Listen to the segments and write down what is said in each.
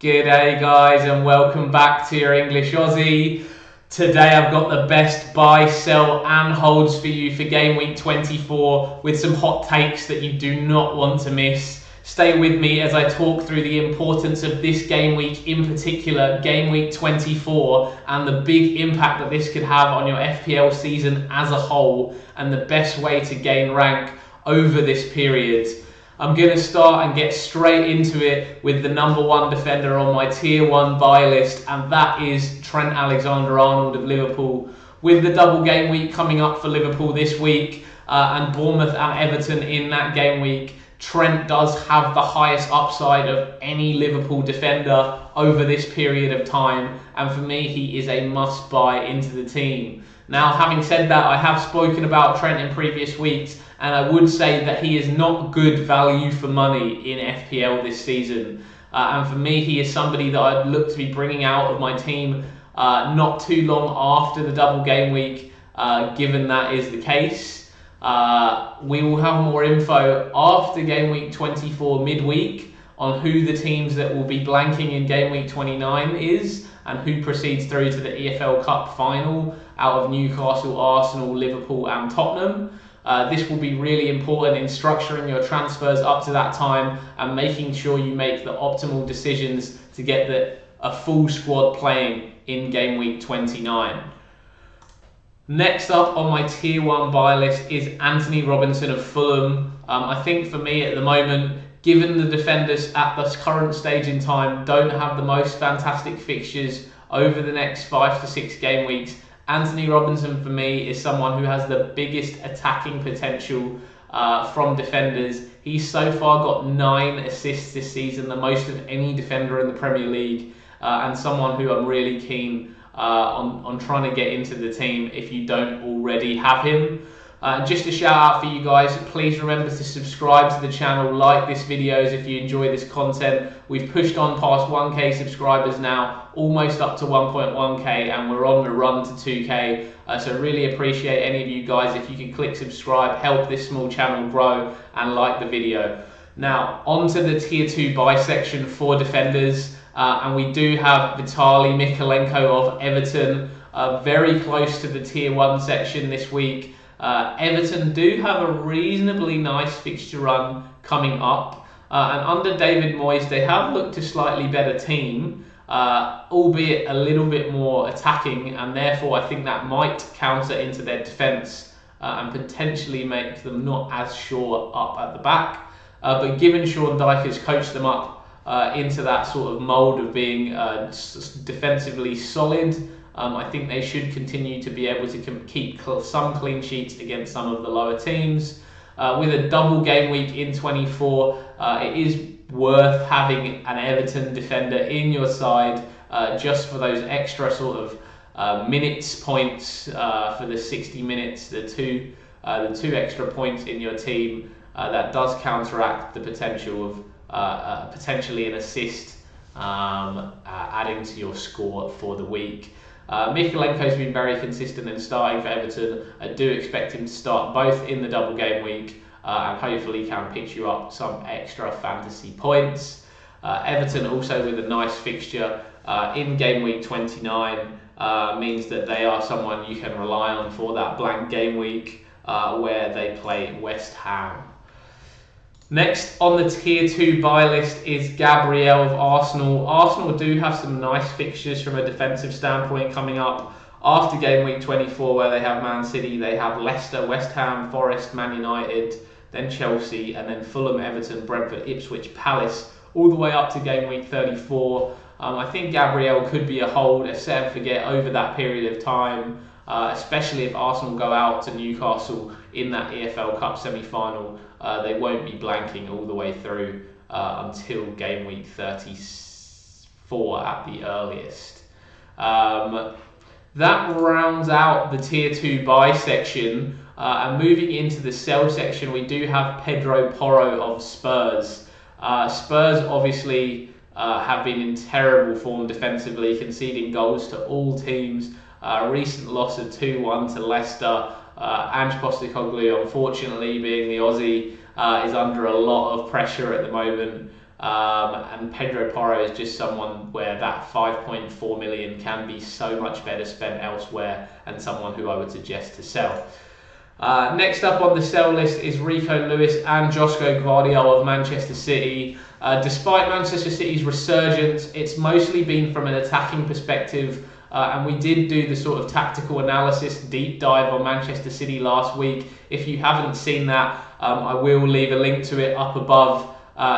G'day guys and welcome back to your English Aussie. Today I've got the best buy, sell and holds for you for game week 24 with some hot takes that you do not want to miss. Stay with me as I talk through the importance of this game week, in particular game week 24, and the big impact that this could have on your FPL season as a whole and the best way to gain rank over this period. I'm going to start and get straight into it with the number one defender on my tier 1 buy list, and that is Trent Alexander-Arnold of Liverpool. With the double game week coming up for Liverpool this week and Bournemouth and Everton in that game week, Trent does have the highest upside of any Liverpool defender over this period of time, and for me he is a must buy into the team. Now, having said that, I have spoken about Trent in previous weeks, and I would say that he is not good value for money in FPL this season. And for me, he is somebody that I'd look to be bringing out of my team not too long after the double game week, given that is the case. We will have more info after game week 24 midweek on who the teams that will be blanking in game week 29 is, and who proceeds through to the EFL Cup final out of Newcastle, Arsenal, Liverpool and Tottenham. This will be really important in structuring your transfers up to that time and making sure you make the optimal decisions to get a full squad playing in game week 29. Next up on my tier 1 buy list is Anthony Robinson of Fulham. I think for me at the moment, given the defenders at this current stage in time don't have the most fantastic fixtures over the next 5 to 6 game weeks, Anthony Robinson for me is someone who has the biggest attacking potential from defenders. He's so far got 9 assists this season, the most of any defender in the Premier League, and someone who I'm really keen on trying to get into the team if you don't already have him. Just a shout out for you guys, please remember to subscribe to the channel, like this videos if you enjoy this content. We've pushed on past 1k subscribers now, almost up to 1.1k, and we're on the run to 2k. So really appreciate any of you guys if you can click subscribe, help this small channel grow, and like the video. Now onto the tier 2 buy section for defenders, and we do have Vitaly Mykolenko of Everton, very close to the tier 1 section this week. Everton do have a reasonably nice fixture run coming up, and under David Moyes they have looked a slightly better team, albeit a little bit more attacking, and therefore I think that might counter into their defence and potentially make them not as sure up at the back. But given Sean Dyche has coached them up into that sort of mould of being defensively solid, I think they should continue to be able to keep some clean sheets against some of the lower teams. With a double game week in 24, it is worth having an Everton defender in your side just for those extra sort of minutes points for the 60 minutes, the two extra points in your team. That does counteract the potential of potentially an assist adding to your score for the week. Mykolenko's been very consistent in starting for Everton. I do expect him to start both in the double game week and hopefully can pitch you up some extra fantasy points. Everton also with a nice fixture in game week 29 means that they are someone you can rely on for that blank game week where they play West Ham. Next on the tier 2 buy list is Gabriel of Arsenal. Arsenal do have some nice fixtures from a defensive standpoint coming up after game week 24, where they have Man City, they have Leicester, West Ham, Forest, Man United, then Chelsea, and then Fulham, Everton, Brentford, Ipswich, Palace, all the way up to game week 34. I think Gabriel could be a hold, a set and forget over that period of time, especially if Arsenal go out to Newcastle in that EFL Cup semi-final. They won't be blanking all the way through until game week 34 at the earliest. That rounds out the tier 2 buy section, and moving into the sell section, we do have Pedro Porro of Spurs. Spurs obviously have been in terrible form defensively, conceding goals to all teams. Recent loss of 2-1 to Leicester. Ange Postecoglou, unfortunately, being the Aussie, is under a lot of pressure at the moment. And Pedro Porro is just someone where that 5.4 million can be so much better spent elsewhere, and someone who I would suggest to sell. Next up on the sell list is Rico Lewis and Josko Gvardiol of Manchester City. Despite Manchester City's resurgence, it's mostly been from an attacking perspective, and we did do the sort of tactical analysis deep dive on Manchester City last week. If you haven't seen that, I will leave a link to it up above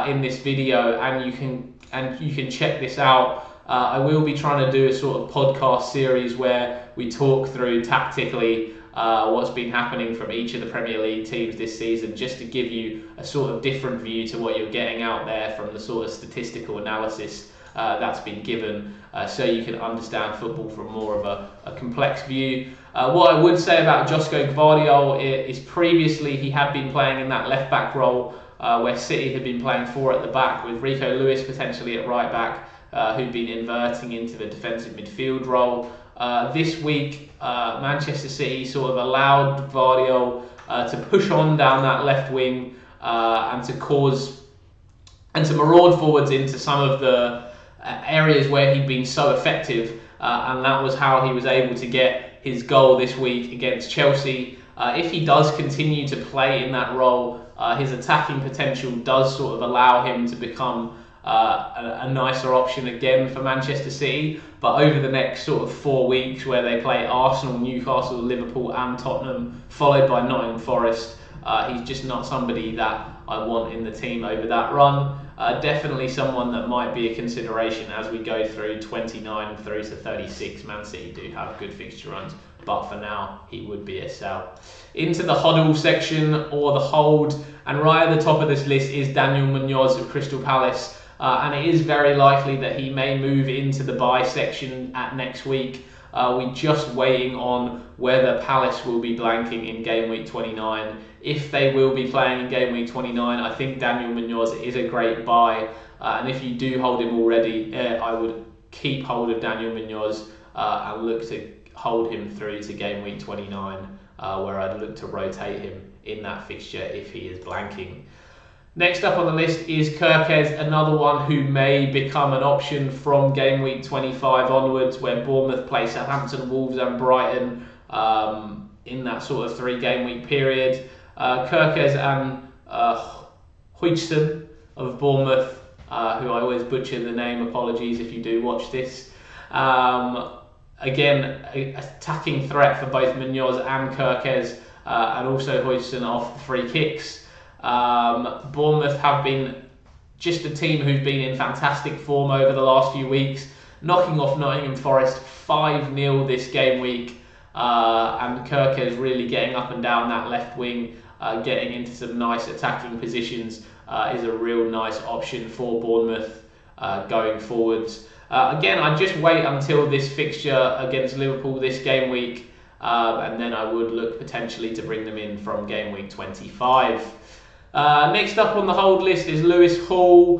in this video, and you can check this out. I will be trying to do a sort of podcast series where we talk through tactically what's been happening from each of the Premier League teams this season, just to give you a sort of different view to what you're getting out there from the sort of statistical analysis that's been given, so you can understand football from more of a complex view. What I would say about Josko Gvardiol is previously he had been playing in that left back role, where City had been playing 4 at the back, with Rico Lewis potentially at right back, who'd been inverting into the defensive midfield role. This week, Manchester City sort of allowed Gvardiol to push on down that left wing and to maraud forwards into some of the areas where he'd been so effective, and that was how he was able to get his goal this week against Chelsea. If he does continue to play in that role, his attacking potential does sort of allow him to become a nicer option again for Manchester City. But over the next sort of 4 weeks, where they play Arsenal, Newcastle, Liverpool and Tottenham, followed by Nottingham Forest, he's just not somebody that I want in the team over that run. Definitely someone that might be a consideration as we go through 29 through to 36. Man City do have good fixture runs, but for now he would be a sell. Into the hodl section, or the hold, and right at the top of this list is Daniel Munoz of Crystal Palace, and it is very likely that he may move into the buy section at next week. We're just waiting on whether Palace will be blanking in game week 29. If they will be playing in game week 29, I think Daniel Munoz is a great buy, and if you do hold him already, I would keep hold of Daniel Munoz and look to hold him through to game week 29, where I'd look to rotate him in that fixture if he is blanking. Next up on the list is Kirkez, another one who may become an option from game week 25 onwards, where Bournemouth play Southampton, Wolves and Brighton in that sort of 3 game week period. Kirkez and Huijsen of Bournemouth, who I always butcher the name, apologies if you do watch this. Again, an attacking threat for both Munoz and Kirkez, and also Huijsen off the free kicks. Bournemouth have been just a team who've been in fantastic form over the last few weeks, knocking off Nottingham Forest 5-0 this game week, and Kirkez really getting up and down that left wing, getting into some nice attacking positions, is a real nice option for Bournemouth going forwards. Again, I'd just wait until this fixture against Liverpool this game week, and then I would look potentially to bring them in from game week 25. Next up on the hold list is Lewis Hall.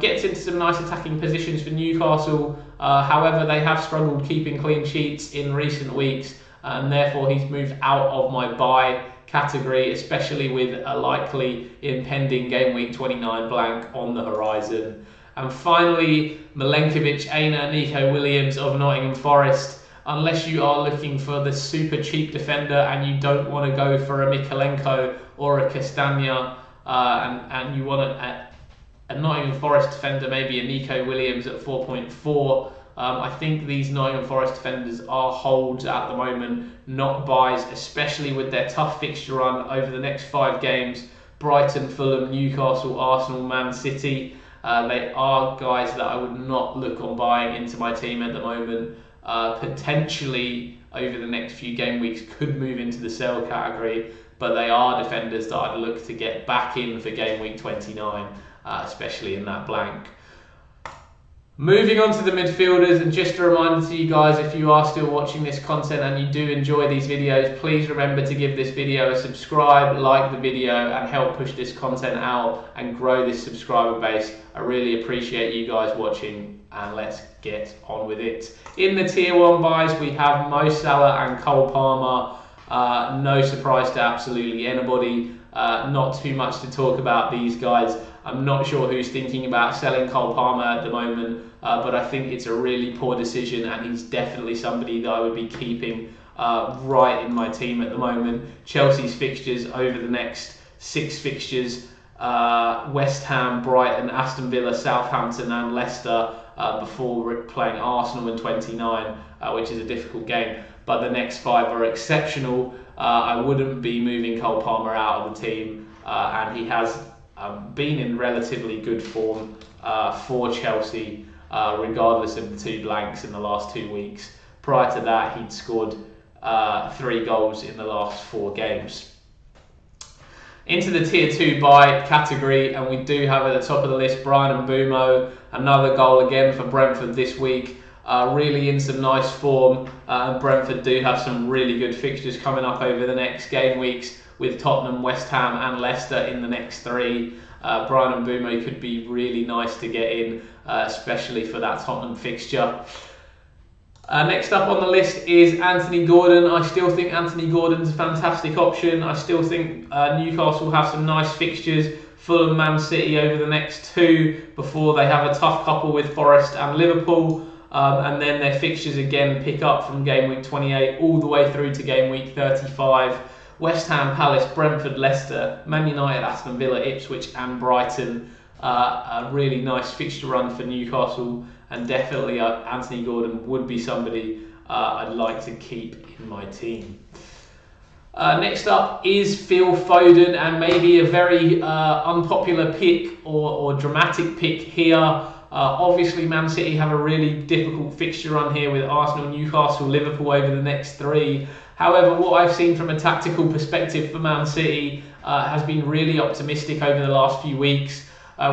Gets into some nice attacking positions for Newcastle. However, they have struggled keeping clean sheets in recent weeks, and therefore he's moved out of my buy category, especially with a likely impending game week 29 blank on the horizon. And finally, Milenkovic, Aina, Nico Williams of Nottingham Forest. Unless you are looking for the super cheap defender and you don't want to go for a Mikalenko or a Castagna, and you want a Nottingham Forest defender, maybe a Nico Williams at 4.4. I think these Nottingham Forest defenders are holds at the moment, not buys, especially with their tough fixture run over the next 5 games. Brighton, Fulham, Newcastle, Arsenal, Man City. They are guys that I would not look on buying into my team at the moment. Potentially over the next few game weeks could move into the sell category, but they are defenders that I'd look to get back in for game week 29, especially in that blank. Moving on to the midfielders, and just a reminder to you guys, if you are still watching this content and you do enjoy these videos, please remember to give this video a subscribe, like the video, and help push this content out and grow this subscriber base. I really appreciate you guys watching, and let's get on with it. In the tier 1 buys, we have Mo Salah and Cole Palmer. No surprise to absolutely anybody. Not too much to talk about these guys. I'm not sure who's thinking about selling Cole Palmer at the moment, but I think it's a really poor decision, and he's definitely somebody that I would be keeping right in my team at the moment. Chelsea's fixtures over the next 6 fixtures: West Ham, Brighton, Aston Villa, Southampton and Leicester, before playing Arsenal in 29, which is a difficult game. But the next 5 are exceptional. I wouldn't be moving Cole Palmer out of the team, and he has been in relatively good form for Chelsea, regardless of the 2 blanks in the last 2 weeks. Prior to that, he'd scored 3 goals in the last 4 games. Into the tier 2 buy category, and we do have at the top of the list Brian Mbeumo, another goal again for Brentford this week. Really in some nice form, and Brentford do have some really good fixtures coming up over the next game weeks, with Tottenham, West Ham and Leicester in the next 3. Brian Mbeumo could be really nice to get in, especially for that Tottenham fixture. Next up on the list is Anthony Gordon. I still think Anthony Gordon's a fantastic option. I still think Newcastle have some nice fixtures. Fulham, Man City over the next 2 before they have a tough couple with Forest and Liverpool. And then their fixtures again pick up from game week 28 all the way through to game week 35. West Ham, Palace, Brentford, Leicester, Man United, Aston Villa, Ipswich and Brighton. A really nice fixture run for Newcastle, and definitely Anthony Gordon would be somebody I'd like to keep in my team. Next up is Phil Foden, and maybe a very unpopular pick or dramatic pick here. Obviously, Man City have a really difficult fixture run here with Arsenal, Newcastle, Liverpool over the next 3. However, what I've seen from a tactical perspective for Man City has been really optimistic over the last few weeks,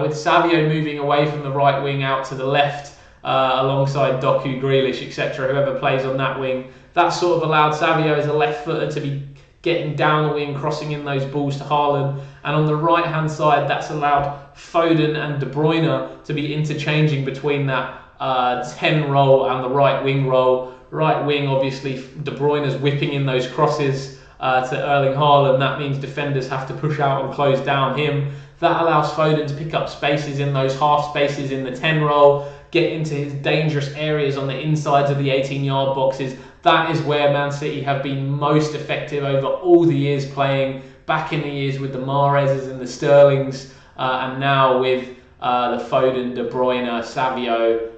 with Savio moving away from the right wing out to the left, alongside Doku, Grealish, etc., whoever plays on that wing. That sort of allowed Savio as a left footer to be getting down the wing, crossing in those balls to Haaland. And on the right hand side, that's allowed Foden and De Bruyne to be interchanging between that 10 role and the right wing role. Right wing, obviously, De Bruyne is whipping in those crosses to Erling Haaland. That means defenders have to push out and close down him. That allows Foden to pick up spaces in those half spaces in the 10 role, get into his dangerous areas on the insides of the 18-yard boxes. That is where Man City have been most effective over all the years playing, back in the years with the Mahrezes and the Sterlings, and now with the Foden, De Bruyne, Savio,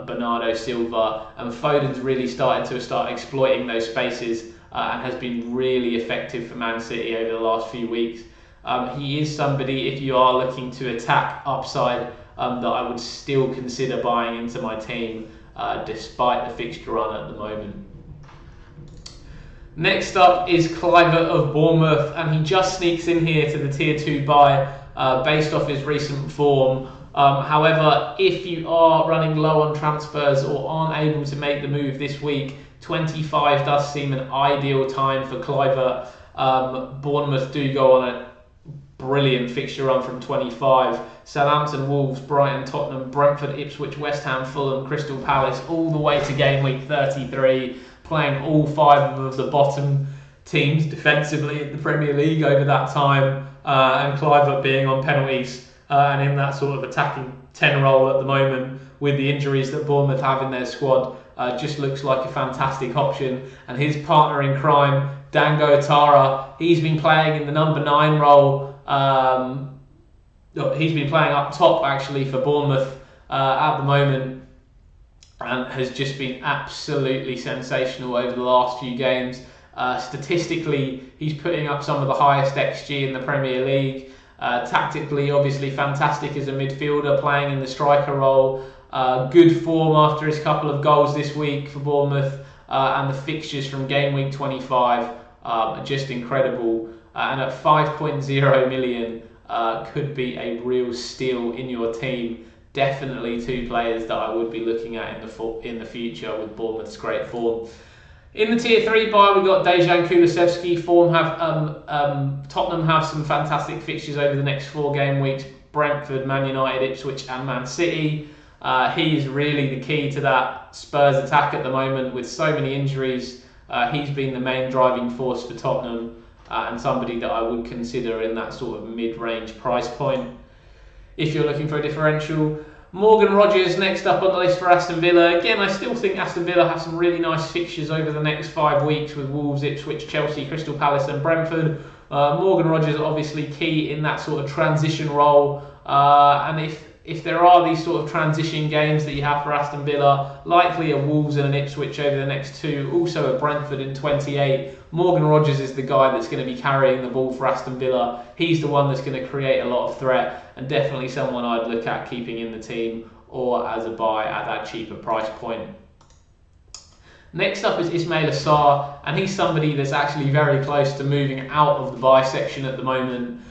Bernardo Silva. And Foden's really started to exploiting those spaces and has been really effective for Man City over the last few weeks. He is somebody, if you are looking to attack upside, that I would still consider buying into my team, despite the fixture run at the moment. Next up is Kluivert of Bournemouth, and he just sneaks in here to the tier 2 buy based off his recent form. However, if you are running low on transfers or aren't able to make the move this week, 25 does seem an ideal time for Kluivert. Bournemouth do go on a brilliant fixture run from 25. Southampton, Wolves, Brighton, Tottenham, Brentford, Ipswich, West Ham, Fulham, Crystal Palace, all the way to game week 33, playing all 5 of the bottom teams defensively in the Premier League over that time, and Kluivert being on penalties and in that sort of attacking 10 role at the moment with the injuries that Bournemouth have in their squad, just looks like a fantastic option. And his partner in crime, Dango Atara, he's been playing in the number 9 role. He's been playing up top actually for Bournemouth at the moment, and has just been absolutely sensational over the last few games. Statistically, he's putting up some of the highest XG in the Premier League. Tactically, obviously fantastic as a midfielder, playing in the striker role. Good form after his couple of goals this week for Bournemouth, and the fixtures from game week 25 are just incredible. And at 5.0 million, could be a real steal in your team. Definitely 2 players that I would be looking at in the future with Bournemouth's great form. In the tier 3 buy, we got Dejan Kulusevski. Tottenham have some fantastic fixtures over the next 4 game weeks: Brentford, Man United, Ipswich and Man City. He is really the key to that Spurs attack at the moment with so many injuries. He's been the main driving force for Tottenham, and somebody that I would consider in that sort of mid-range price point. if you're looking for a differential. Morgan Rogers next up on the list for Aston Villa. Again, I still think Aston Villa have some really nice fixtures over the next 5 weeks with Wolves, Ipswich, Chelsea, Crystal Palace and Brentford. Morgan Rogers obviously key in that sort of transition role, and if there are these sort of transition games that you have for Aston Villa, likely a Wolves and an Ipswich over the next 2, also a Brentford in 28, Morgan Rogers is the guy that's going to be carrying the ball for Aston Villa. He's the one that's going to create a lot of threat, and definitely someone I'd look at keeping in the team or as a buy at that cheaper price point. Next up is Ismail Assar, and he's somebody that's actually very close to moving out of the buy section at the moment.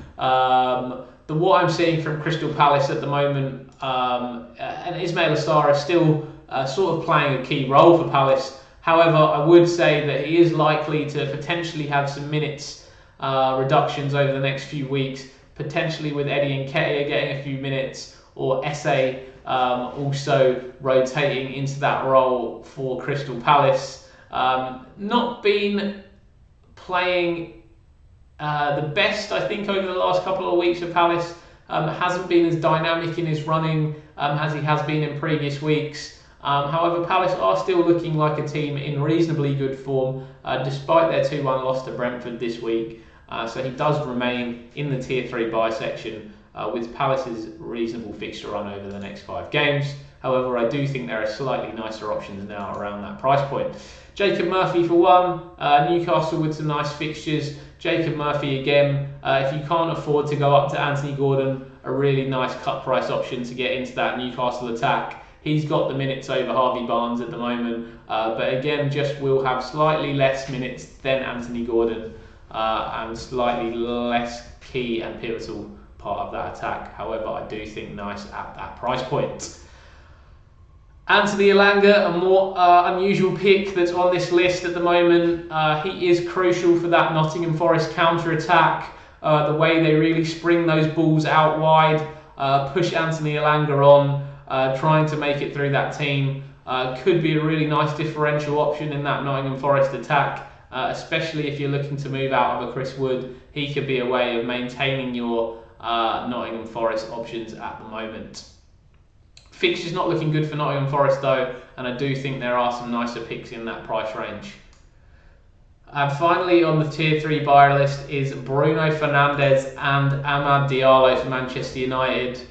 What I'm seeing from Crystal Palace at the moment, and Ismail Assar is still sort of playing a key role for Palace. However, I would say that he is likely to potentially have some minutes reductions over the next few weeks, potentially with Eddie Nketiah getting a few minutes, or Esse also rotating into that role for Crystal Palace. Not been playing the best, I think, over the last couple of weeks of Palace. Hasn't been as dynamic in his running as he has been in previous weeks. However, Palace are still looking like a team in reasonably good form, despite their 2-1 loss to Brentford this week. So he does remain in the Tier 3 buy section with Palace's reasonable fixture run over the next 5 games. However, I do think there are slightly nicer options now around that price point. Jacob Murphy for one, Newcastle with some nice fixtures. Jacob Murphy again, if you can't afford to go up to Anthony Gordon, a really nice cut price option to get into that Newcastle attack. He's got the minutes over Harvey Barnes at the moment, but again, just will have slightly less minutes than Anthony Gordon and slightly less key and pivotal part of that attack. However, I do think nice at that price point. Anthony Elanga, a more unusual pick that's on this list at the moment. He is crucial for that Nottingham Forest counter-attack. The way they really spring those balls out wide, push Anthony Elanga on, trying to make it through that team. Could be a really nice differential option in that Nottingham Forest attack, especially if you're looking to move out of a Chris Wood. He could be a way of maintaining your Nottingham Forest options at the moment. Fixture's not looking good for Nottingham Forest though, and I do think there are some nicer picks in that price range. And finally on the Tier 3 buyer list is Bruno Fernandes and Amad Diallo for Manchester United.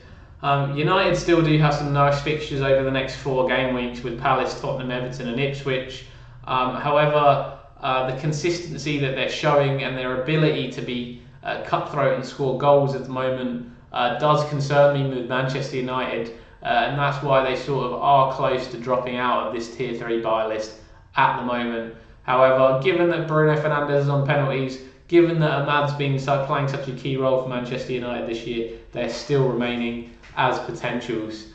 United still do have some nice fixtures over the next 4 game weeks with Palace, Tottenham, Everton and Ipswich. However, the consistency that they're showing and their ability to be cutthroat and score goals at the moment does concern me with Manchester United. And that's why they sort of are close to dropping out of this Tier 3 buy list at the moment. However, given that Bruno Fernandes is on penalties, given that Amad's been playing such a key role for Manchester United this year, they're still remaining as potentials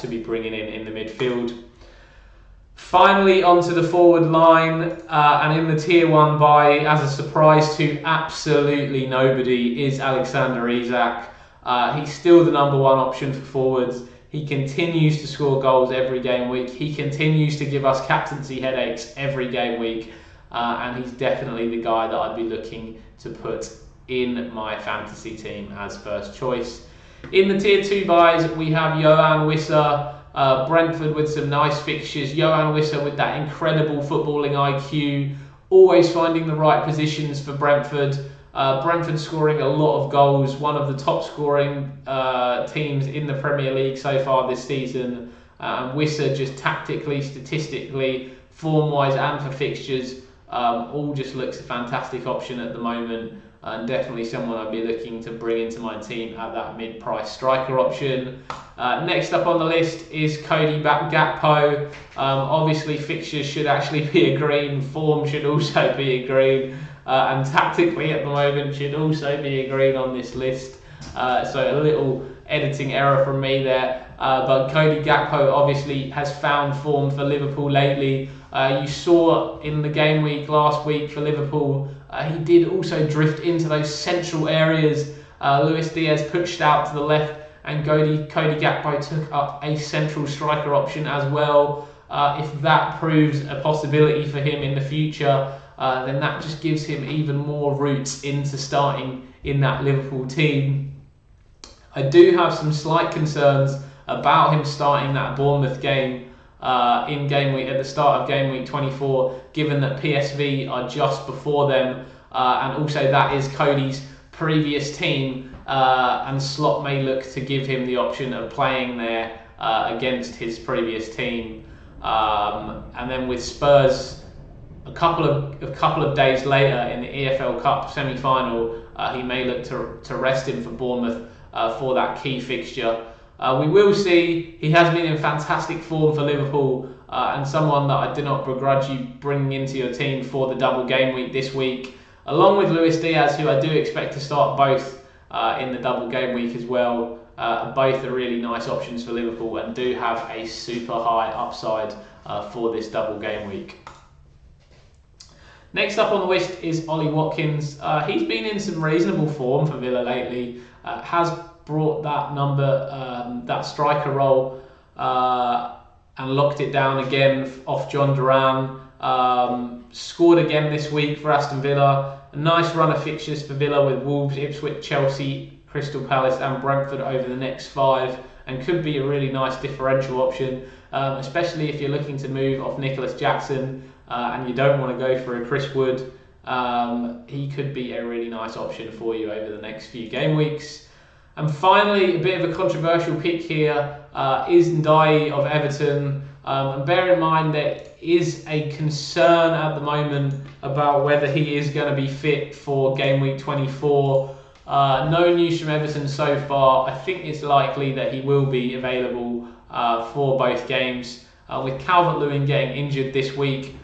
to be bringing in the midfield. Finally, onto the forward line, and in the Tier 1 buy, as a surprise to absolutely nobody, is Alexander Isak. He's still the number 1 option for forwards. He continues to score goals every game week. He continues to give us captaincy headaches every game week. And he's definitely the guy that I'd be looking to put in my fantasy team as first choice. In the Tier 2 buys, we have Yoane Wissa, Brentford with some nice fixtures. Yoane Wissa with that incredible footballing IQ, always finding the right positions for Brentford. Brentford scoring a lot of goals, one of the top scoring teams in the Premier League so far this season. Wissa just tactically, statistically, form-wise and for fixtures, all just looks a fantastic option at the moment, and definitely someone I'd be looking to bring into my team at that mid-price striker option. Next up on the list is Cody Gakpo. Obviously fixtures should actually be a green, form should also be a green, and tactically at the moment should also be a green on this list. So a little editing error from me there. But Cody Gakpo obviously has found form for Liverpool lately. You saw in the game week last week for Liverpool, he did also drift into those central areas. Luis Diaz pushed out to the left, and Cody Gakpo took up a central striker option as well. If that proves a possibility for him in the future, then that just gives him even more routes into starting in that Liverpool team. I do have some slight concerns about him starting that Bournemouth game in game week at the start of game week 24, given that PSV are just before them, and also that is Cody's previous team, and Slot may look to give him the option of playing there against his previous team. And then with Spurs a couple of days later in the EFL Cup semi-final, he may look to rest him for Bournemouth for that key fixture. We will see. He has been in fantastic form for Liverpool, and someone that I do not begrudge you bringing into your team for the double game week this week, along with Luis Diaz, who I do expect to start both in the double game week as well. Both are really nice options for Liverpool and do have a super high upside for this double game week. Next up on the list is Ollie Watkins. He's been in some reasonable form for Villa lately. Has brought that number, that striker role, and locked it down again off John Duran. Scored again this week for Aston Villa. A nice run of fixtures for Villa with Wolves, Ipswich, Chelsea, Crystal Palace and Brentford over the next 5, and could be a really nice differential option, especially if you're looking to move off Nicholas Jackson and you don't want to go for a Chris Wood. He could be a really nice option for you over the next few game weeks. And finally, a bit of a controversial pick here is Ndiaye of Everton. And bear in mind there is a concern at the moment about whether he is going to be fit for game week 24. No news from Everton so far. I think it's likely that he will be available for both games. With Calvert-Lewin getting injured this week,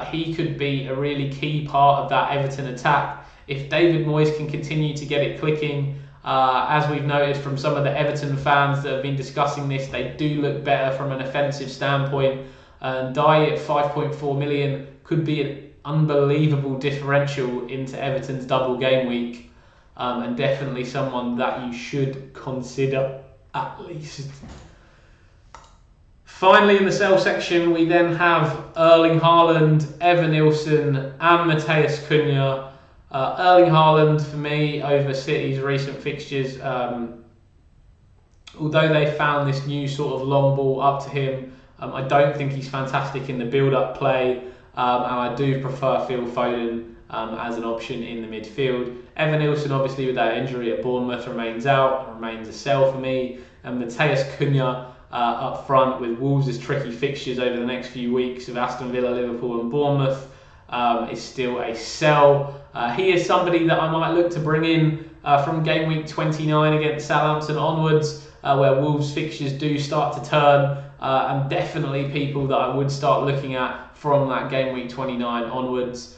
he could be a really key part of that Everton attack. If David Moyes can continue to get it clicking, as we've noticed from some of the Everton fans that have been discussing this, they do look better from an offensive standpoint. And Ndiaye at 5.4 million could be an unbelievable differential into Everton's double game week, and definitely someone that you should consider at least. Finally, in the sell section, we then have Erling Haaland, Evan Nilsson and Matheus Cunha. Erling Haaland, for me, over City's recent fixtures, although they found this new sort of long ball up to him, I don't think he's fantastic in the build-up play, and I do prefer Phil Foden as an option in the midfield. Evan Nilsson, obviously with that injury at Bournemouth, remains out and remains a sell for me, and Matheus Cunha up front with Wolves' tricky fixtures over the next few weeks of Aston Villa, Liverpool and Bournemouth is still a sell. He is somebody that I might look to bring in from game week 29 against Southampton onwards, where Wolves' fixtures do start to turn, and definitely people that I would start looking at from that game week 29 onwards.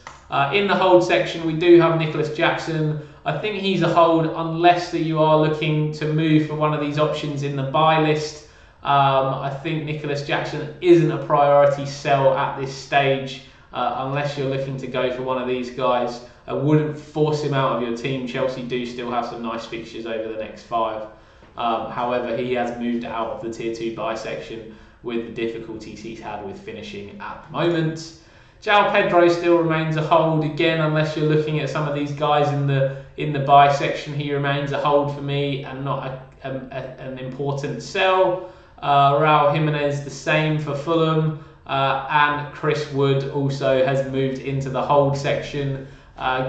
In the hold section, we do have Nicholas Jackson. I think he's a hold unless that you are looking to move for one of these options in the buy list. I think Nicholas Jackson isn't a priority sell at this stage unless you're looking to go for one of these guys. I wouldn't force him out of your team. Chelsea do still have some nice fixtures over the next 5. However, he has moved out of the tier 2 buy section with the difficulties he's had with finishing at the moment. João Pedro still remains a hold again, unless you're looking at some of these guys in the buy section. He remains a hold for me and not an important sell. Raul Jimenez the same for Fulham, and Chris Wood also has moved into the hold section.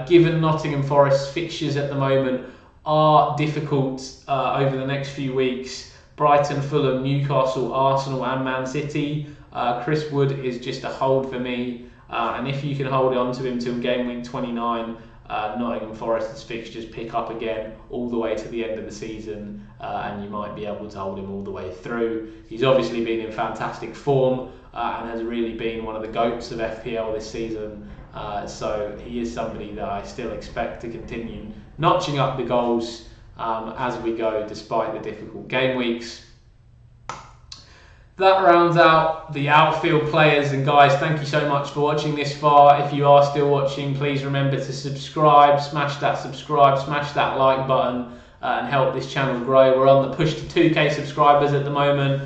Given Nottingham Forest's fixtures at the moment are difficult over the next few weeks, Brighton, Fulham, Newcastle, Arsenal and Man City, Chris Wood is just a hold for me, and if you can hold on to him till game week 29, Nottingham Forest's fixtures pick up again all the way to the end of the season, and you might be able to hold him all the way through. He's obviously been in fantastic form and has really been one of the GOATs of FPL this season, so he is somebody that I still expect to continue notching up the goals as we go, despite the difficult game weeks. That rounds out the outfield players, and guys, thank you so much for watching this far. If you are still watching, please remember to subscribe, smash that like button and help this channel grow. We're on the push to 2k subscribers at the moment.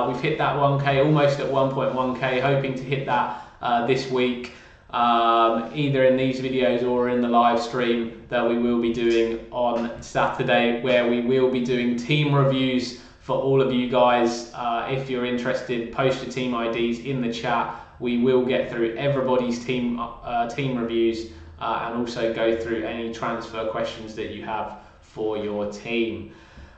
We've hit that 1k, almost at 1.1k, hoping to hit that this week. either in these videos or in the live stream that we will be doing on Saturday, where we will be doing team reviews for all of you guys. If you're interested, post your team IDs in the chat. We will get through everybody's team reviews and also go through any transfer questions that you have for your team.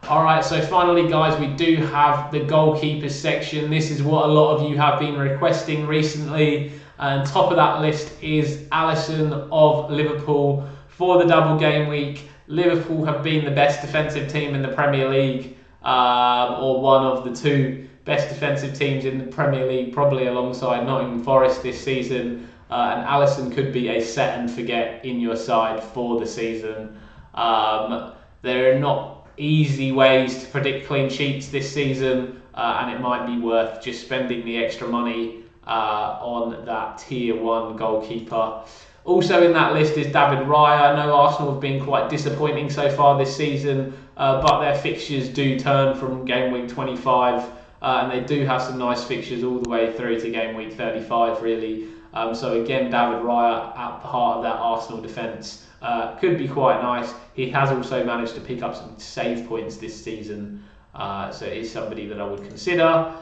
All right, so finally, guys, we do have the goalkeepers section. This is what a lot of you have been requesting recently. And top of that list is Alisson of Liverpool for the double game week. Liverpool have been the best defensive team in the Premier League, or one of the two best defensive teams in the Premier League, probably alongside Nottingham Forest this season. And Alisson could be a set and forget in your side for the season. There are not easy ways to predict clean sheets this season, and it might be worth just spending the extra money on that tier 1 goalkeeper. Also in that list is David Raya. I know Arsenal have been quite disappointing so far this season, but their fixtures do turn from game week 25, and they do have some nice fixtures all the way through to game week 35 really. So again, David Raya at the heart of that Arsenal defence could be quite nice. He has also managed to pick up some save points this season, so it is somebody that I would consider.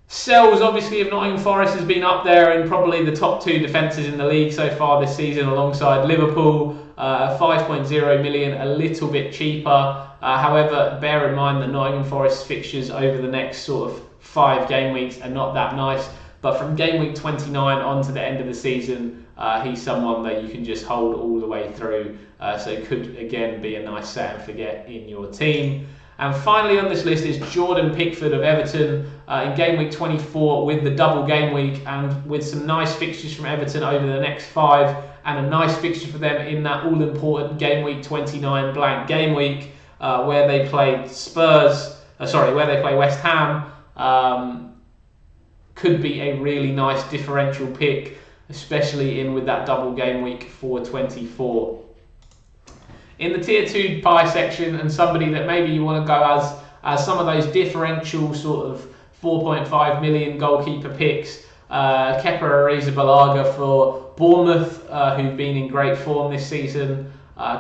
Sells, obviously, of Nottingham Forest has been up there in probably the top 2 defences in the league so far this season, alongside Liverpool. 5.0 million, a little bit cheaper. However, bear in mind that Nottingham Forest's fixtures over the next sort of 5 game weeks are not that nice. But from game week 29 on to the end of the season, he's someone that you can just hold all the way through. So could, again, be a nice set and forget in your team. And finally on this list is Jordan Pickford of Everton in game week 24 with the double game week, and with some nice fixtures from Everton over the next 5, and a nice fixture for them in that all-important game week 29 blank game week where they play where they play West Ham. Could be a really nice differential pick, especially in with that double game week for 24. In the tier 2 buy section, and somebody that maybe you want to go as some of those differential sort of 4.5 million goalkeeper picks, Kepa Arrizabalaga for Bournemouth, who've been in great form this season,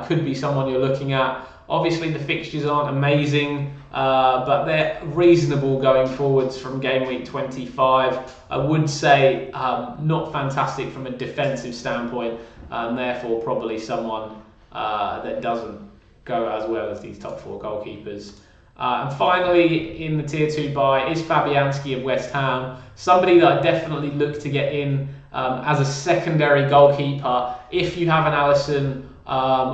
could be someone you're looking at. Obviously the fixtures aren't amazing, but they're reasonable going forwards from game week 25. I would say not fantastic from a defensive standpoint, and therefore probably someone that doesn't go as well as these top 4 goalkeepers. And finally, in the tier 2 buy is Fabianski of West Ham, somebody that I definitely look to get in as a secondary goalkeeper if you have an Alisson,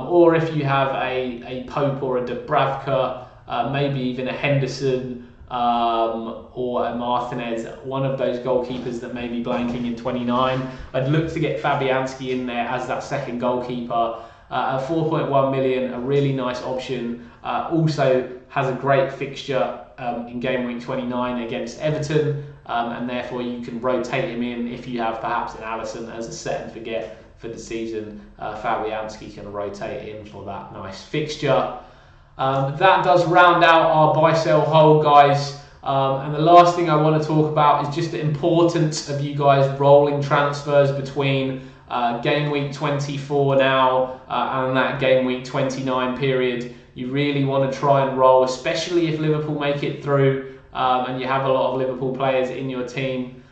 or if you have a Pope or a Dubravka, maybe even a Henderson or a Martinez, one of those goalkeepers that may be blanking in 29. I'd look to get Fabianski in there as that second goalkeeper. At 4.1 million, a really nice option. Also has a great fixture in game week 29 against Everton, and therefore you can rotate him in if you have perhaps an Alisson as a set and forget for the season. Fabianski can rotate in for that nice fixture. That does round out our buy, sell, hold, guys. And the last thing I want to talk about is just the importance of you guys rolling transfers between game week 24 now and that game week 29 period. You really want to try and roll, especially if Liverpool make it through and you have a lot of Liverpool players in your team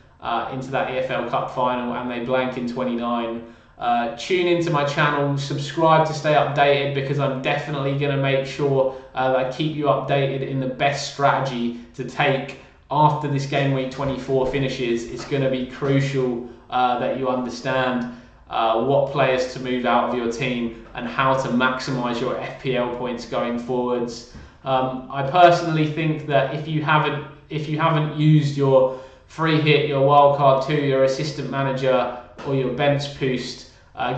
into that EFL Cup final and they blank in 29. Tune into my channel, subscribe to stay updated, because I'm definitely going to make sure that I keep you updated in the best strategy to take after this game week 24 finishes. It's going to be crucial that you understand what players to move out of your team and how to maximise your FPL points going forwards. I personally think that if you haven't used your free hit, your wildcard 2, your assistant manager or your bench boost,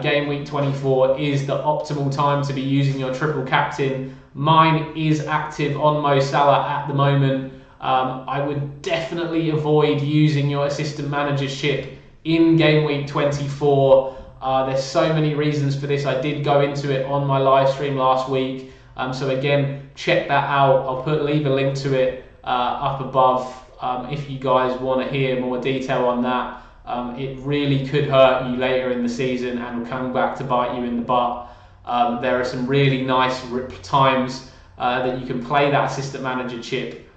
game week 24 is the optimal time to be using your triple captain. Mine is active on Mo Salah at the moment. I would definitely avoid using your assistant managership in game week 24. There's so many reasons for this. I did go into it on my live stream last week. So again, check that out. I'll leave a link to it up above if you guys want to hear more detail on that. it really could hurt you later in the season and will come back to bite you in the butt. There are some really nice times that you can play that assistant manager chip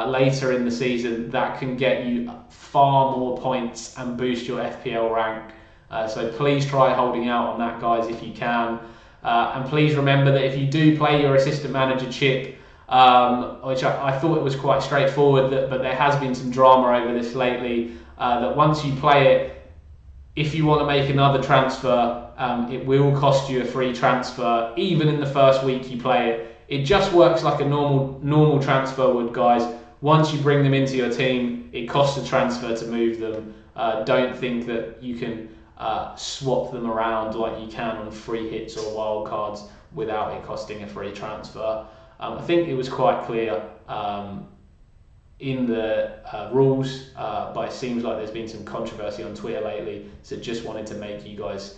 later in the season that can get you far more points and boost your FPL rank. So please try holding out on that, guys, if you can. And please remember that if you do play your assistant manager chip, which I thought it was quite straightforward, but there has been some drama over this lately, that once you play it, if you want to make another transfer, it will cost you a free transfer, even in the first week you play it. It just works like a normal transfer would, guys. Once you bring them into your team, it costs a transfer to move them. Don't think that you can swap them around like you can on free hits or wildcards without it costing a free transfer. I think it was quite clear in the rules, but it seems like there's been some controversy on Twitter lately, so just wanted to make you guys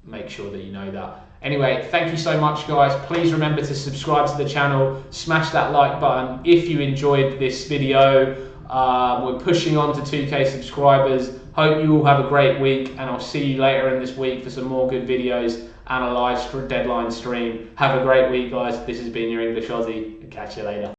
make sure that you know that. Anyway, thank you so much, guys. Please remember to subscribe to the channel, smash that like button if you enjoyed this video. We're pushing on to 2K subscribers. Hope you all have a great week, and I'll see you later in this week for some more good videos and a live deadline stream. Have a great week, guys. This has been your English Aussie, and catch you later.